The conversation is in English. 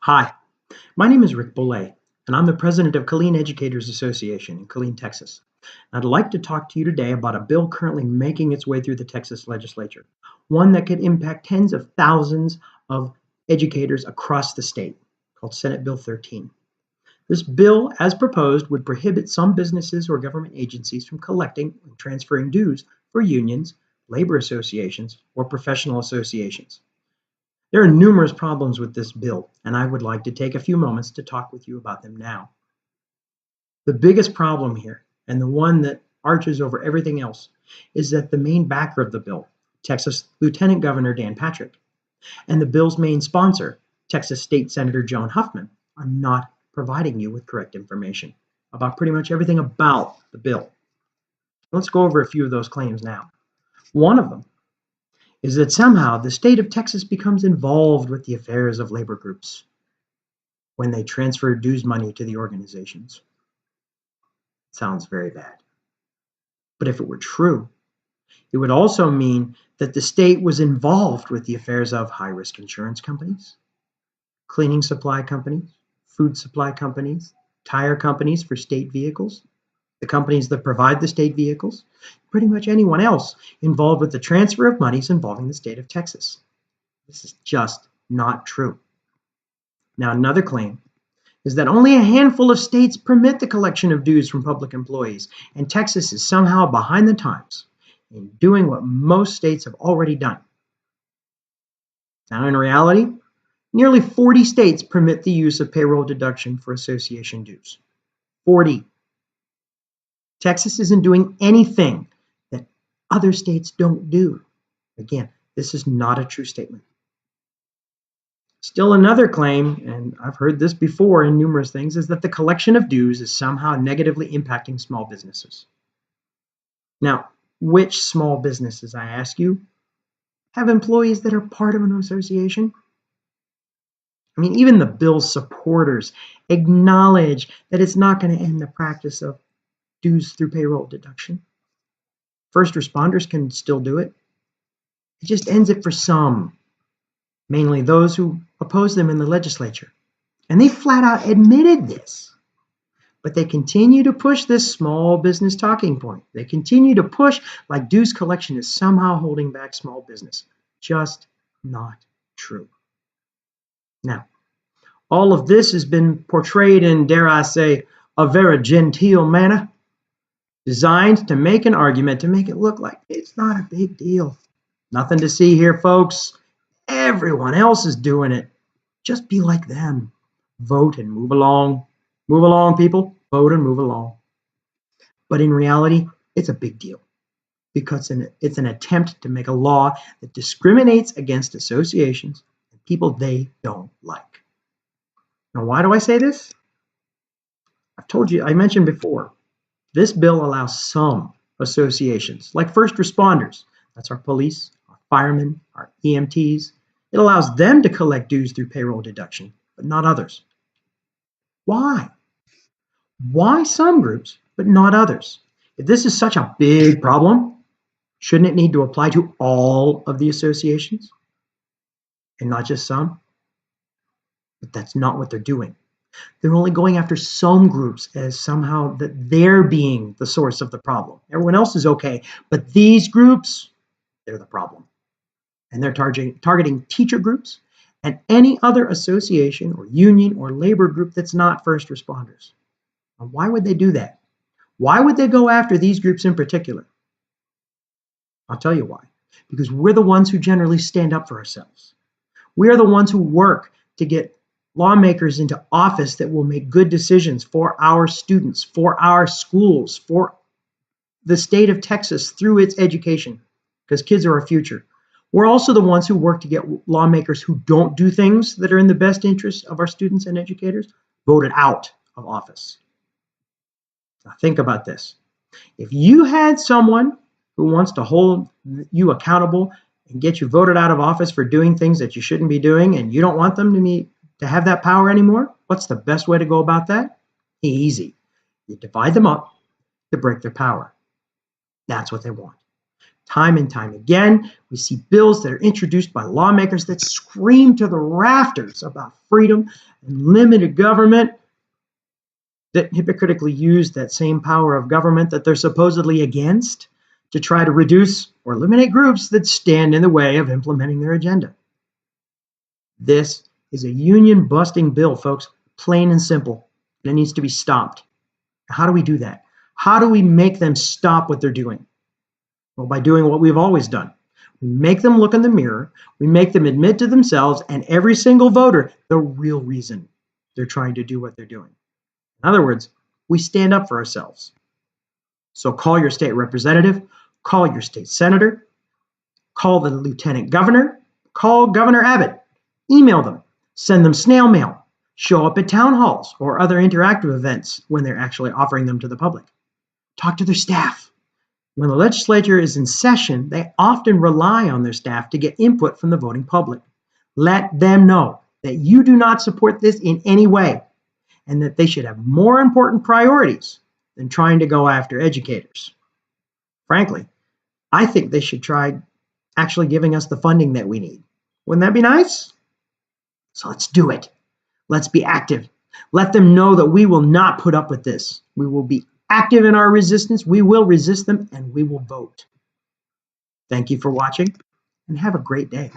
Hi, my name is Rick Boulay, and I'm the president of Killeen Educators Association in Killeen, Texas. I'd like to talk to you today about a bill currently making its way through the Texas legislature, one that could impact tens of thousands of educators across the state, called Senate Bill 13. This bill, as proposed, would prohibit some businesses or government agencies from collecting and transferring dues for unions, labor associations, or professional associations. There are numerous problems with this bill, and I would like to take a few moments to talk with you about them now. The biggest problem here, and the one that arches over everything else, is that the main backer of the bill, Texas Lieutenant Governor Dan Patrick, and the bill's main sponsor, Texas State Senator Joan Huffman, are not providing you with correct information about pretty much everything about the bill. Let's go over a few of those claims now. One of them is that somehow the state of Texas becomes involved with the affairs of labor groups when they transfer dues money to the organizations. Sounds very bad. But if it were true, it would also mean that the state was involved with the affairs of high-risk insurance companies, cleaning supply companies, food supply companies, tire companies for state vehicles, the companies that provide the state vehicles, pretty much anyone else involved with the transfer of monies involving the state of Texas. This is just not true. Now, another claim is that only a handful of states permit the collection of dues from public employees, and Texas is somehow behind the times in doing what most states have already done. Now, in reality, nearly 40 states permit the use of payroll deduction for association dues. 40. Texas isn't doing anything that other states don't do. Again, this is not a true statement. Still another claim, and I've heard this before in numerous things, is that the collection of dues is somehow negatively impacting small businesses. Now, which small businesses, I ask you, have employees that are part of an association? I mean, even the bill's supporters acknowledge that it's not going to end the practice of dues through payroll deduction. First responders can still do it. It just ends it for some, mainly those who oppose them in the legislature. And they flat out admitted this. But they continue to push this small business talking point. They continue to push like dues collection is somehow holding back small business. Just not true. Now, all of this has been portrayed in, dare I say, a very genteel manner, designed to make an argument, to make it look like it's not a big deal. Nothing to see here, folks. Everyone else is doing it. Just be like them. Vote and move along. Move along, people. Vote and move along. But in reality, it's a big deal because it's an attempt to make a law that discriminates against associations and people they don't like. Now, why do I say this? I mentioned before, this bill allows some associations, like first responders, that's our police, our firemen, our EMTs, it allows them to collect dues through payroll deduction, but not others. Why? Why some groups, but not others? If this is such a big problem, shouldn't it need to apply to all of the associations and not just some? But that's not what they're doing. They're only going after some groups as somehow that they're being the source of the problem. Everyone else is okay, but these groups, they're the problem. And they're targeting teacher groups and any other association or union or labor group that's not first responders. Now, why would they do that? Why would they go after these groups in particular? I'll tell you why. Because we're the ones who generally stand up for ourselves. We are the ones who work to get lawmakers into office that will make good decisions for our students, for our schools, for the state of Texas through its education, because kids are our future. We're also the ones who work to get lawmakers who don't do things that are in the best interest of our students and educators voted out of office. Now think about this. If you had someone who wants to hold you accountable and get you voted out of office for doing things that you shouldn't be doing, and you don't want them to have that power anymore, what's the best way to go about that? Easy. You divide them up to break their power. That's what they want. Time and time again, we see bills that are introduced by lawmakers that scream to the rafters about freedom and limited government, that hypocritically use that same power of government that they're supposedly against to try to reduce or eliminate groups that stand in the way of implementing their agenda. This is a union-busting bill, folks, plain and simple, and it needs to be stopped. How do we do that? How do we make them stop what they're doing? Well, by doing what we've always done. We make them look in the mirror, we make them admit to themselves and every single voter the real reason they're trying to do what they're doing. In other words, we stand up for ourselves. So call your state representative, call your state senator, call the lieutenant governor, call Governor Abbott, email them, send them snail mail, show up at town halls or other interactive events when they're actually offering them to the public. Talk to their staff. When the legislature is in session, they often rely on their staff to get input from the voting public. Let them know that you do not support this in any way and that they should have more important priorities than trying to go after educators. Frankly, I think they should try actually giving us the funding that we need. Wouldn't that be nice? So let's do it. Let's be active. Let them know that we will not put up with this. We will be active in our resistance, we will resist them, and we will vote. Thank you for watching, and have a great day.